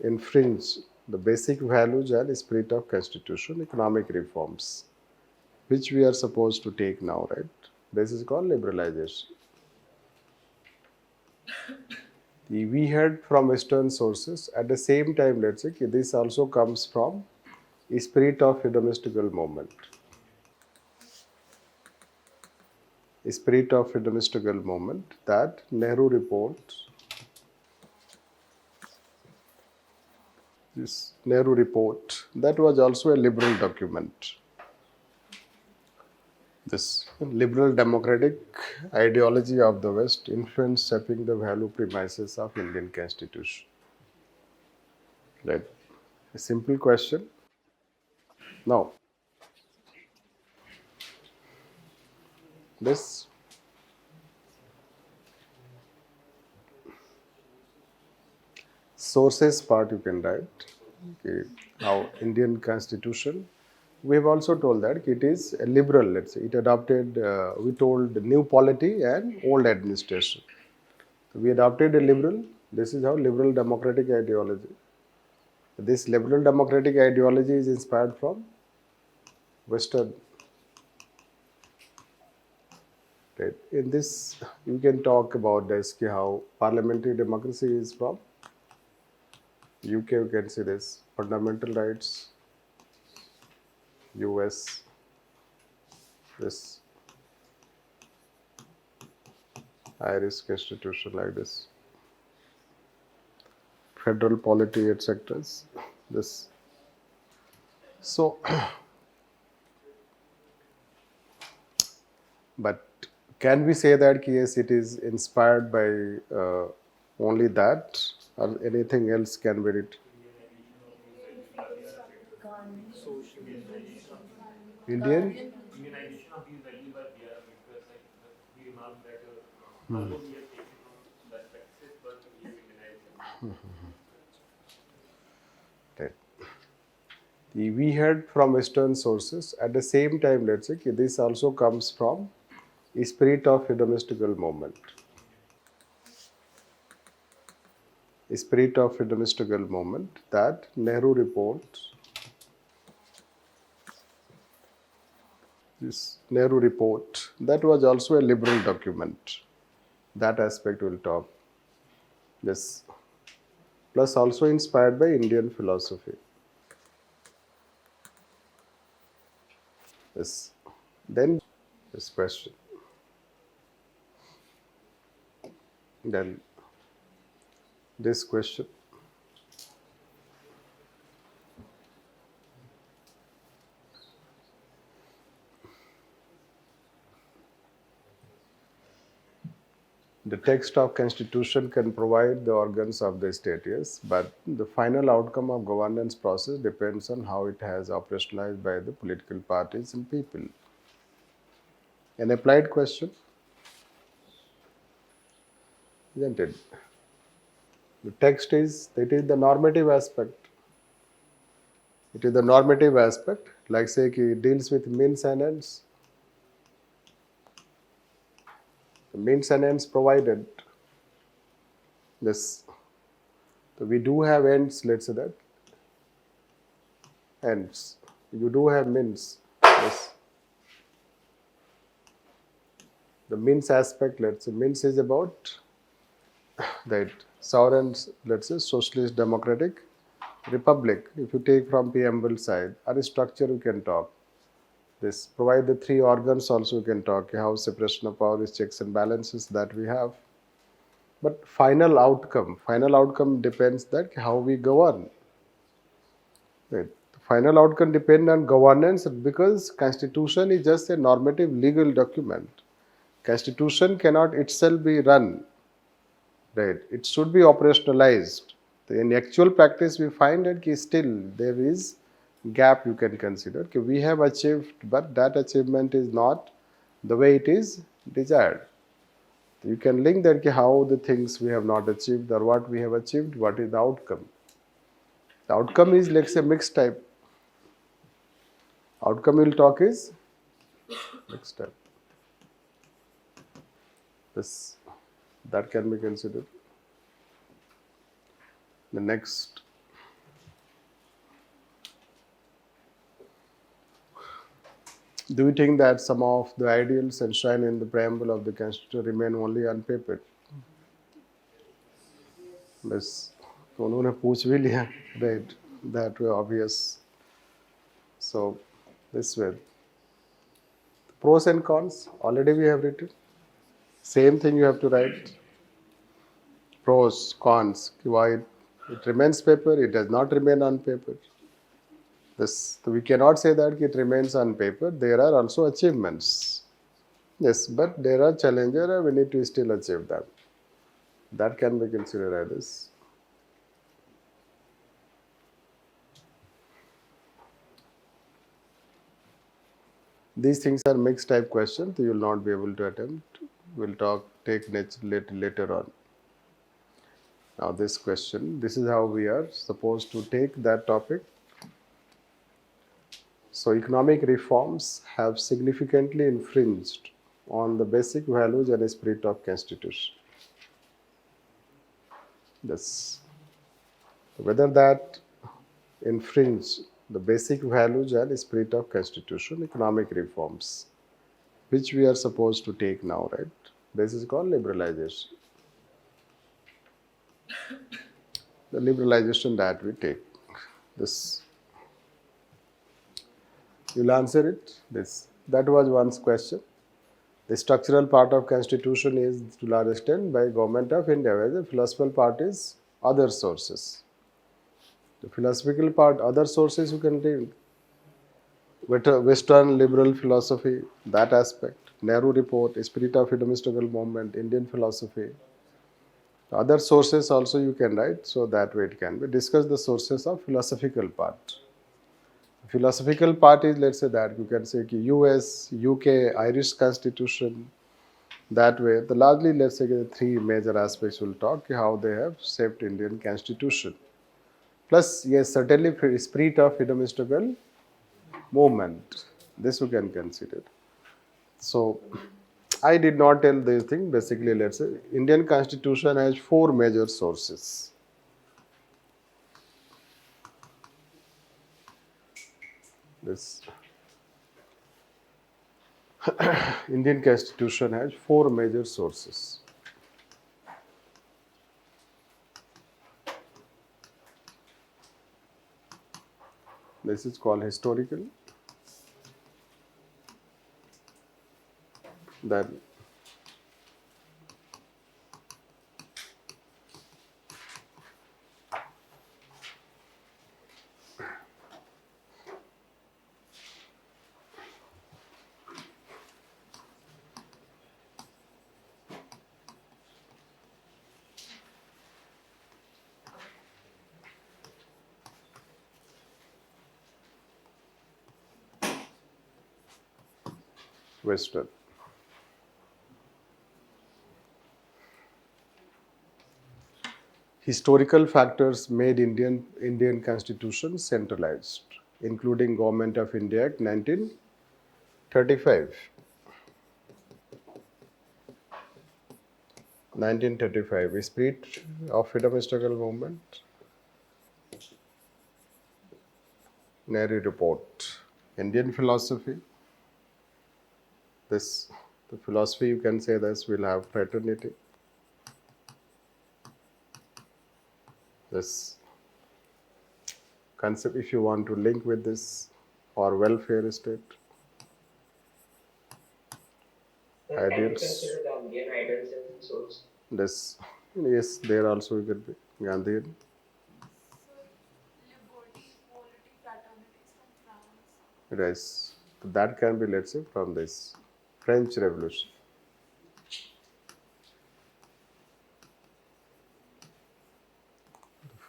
infringe the basic values and spirit of constitution, economic reforms, which we are supposed to take now, right? This is called liberalization. We heard from Western sources. At the same time, let's say this also comes from a spirit of hedonistic movement. A spirit of hedonistic movement that Nehru report. This Nehru report that was also a liberal document. This liberal democratic ideology of the West influenced shaping the value premises of Indian Constitution. Right. A simple question. Now, this sources part you can write. Okay, how Indian Constitution. We have also told that it is a liberal. Let's say it adopted. We told new polity and old administration. We adopted a liberal. This is how liberal democratic ideology. This liberal democratic ideology is inspired from Western. Right. In this, you can talk about this how parliamentary democracy is from UK. You can see this fundamental rights. US. This Irish constitution like this. Federal polity, etc. This. So, but can we say that yes, it is inspired by only that, or anything else can be it? Indian? Right. We heard from Western sources. At the same time, let's say this also comes from a spirit of hedonistic movement. A spirit of hedonistic movement that Nehru report. This Nehru report that was also a liberal document. That aspect we'll talk. This plus also inspired by Indian philosophy. Yes. Then this question. Then this question. The text of constitution can provide the organs of the state, yes, but the final outcome of governance process depends on how it has operationalized by the political parties and people. An applied question, isn't it? The text is, it is the normative aspect. It is the normative aspect, like say it deals with means and ends. The means and ends provided. This. So we do have ends, let's say that. Ends. You do have means. Yes. The means aspect, let's say, means is about that sovereign, let's say, socialist democratic republic. If you take from preamble side, or structure you can talk. This provide the three organs also you can talk, how separation of power is checks and balances that we have. But final outcome depends that how we govern. Right. The final outcome depends on governance because constitution is just a normative legal document. Constitution cannot itself be run. Right. It should be operationalized. In actual practice, we find that still there is gap you can consider. We have achieved, but that achievement is not the way it is desired. You can link that how the things we have not achieved or what we have achieved, what is the outcome. The outcome is, let's say, mixed type. Outcome we'll talk is mixed type. This that can be considered. The next Do you think that some of the ideals enshrined in the preamble of the Constitution remain only on paper? बस उन्होंने पूछ भी लिया, right? That way obvious. So this way, pros and cons already we have written. Same thing you have to write. Pros, cons. Why it remains paper, it does not remain on paper. This we cannot say that it remains on paper. There are also achievements. Yes, but there are challenges and we need to still achieve them. That can be considered as this. These things are mixed type questions. You will not be able to attempt. We'll take later on. Now this question, this is how we are supposed to take that topic. So economic reforms have significantly infringed on the basic values and spirit of Constitution. Yes. Whether that infringe the basic values and spirit of Constitution, economic reforms, which we are supposed to take now, right? This is called liberalization. The liberalization that we take. This. You'll answer it. That was one's question. The structural part of Constitution is to large extent by Government of India, whereas the philosophical part is other sources. The philosophical part, other sources you can take. Western liberal philosophy, that aspect. Nehru report, spirit of hedonistic movement, Indian philosophy. Other sources also you can write, so that way it can be. Discuss the sources of philosophical part. Philosophical part is, let's say that you can say US, UK, Irish constitution, that way. The largely, let's say the three major aspects will talk how they have shaped Indian constitution. Plus, yes, certainly spirit of hedonistic movement. This you can consider. So, I did not tell this thing. Basically, let's say Indian constitution has four major sources. This Indian constitution has four major sources. This is called historical. Then Western. Historical factors made Indian constitution centralized, including Government of India Act 1935. 1935, spirit of hedonistic movement, Nehru report, Indian philosophy. The philosophy you can say this will have fraternity. This concept, if you want to link with this, or welfare state. Ideals. This, yes, there also you could be Gandhian. Yes, that can be, let's say, from this French Revolution.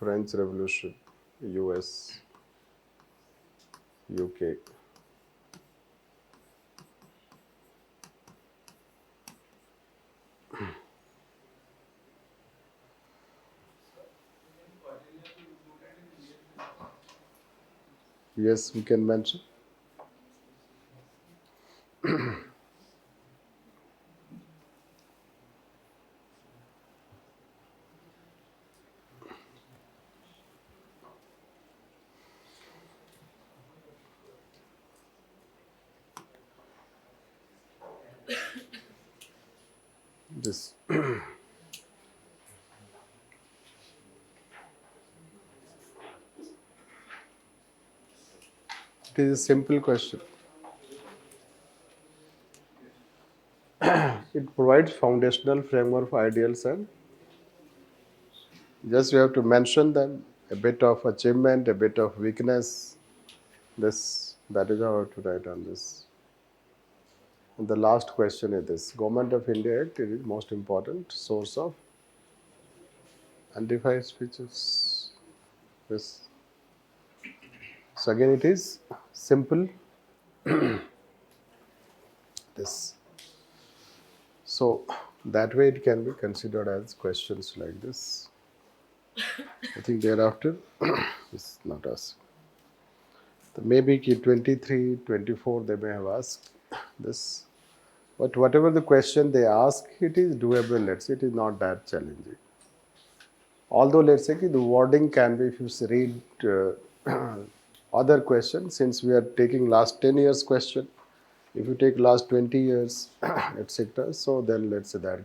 French Revolution, US, UK. Yes, we can mention. this. It is a simple question. It provides foundational framework for ideals and just you have to mention them, a bit of achievement, a bit of weakness. This, that is how to write on this. And the last question is this. Government of India Act is most important source of undefined speeches. This. So again it is simple. This. So that way it can be considered as questions like this. I think thereafter is not asked. Maybe 23, 24 they may have asked this. But whatever the question they ask, it is doable, let's say, it is not that challenging. Although, let's say, the wording can be, if you read other questions, since we are taking last 10 years question, if you take last 20 years, etc., so then let's say that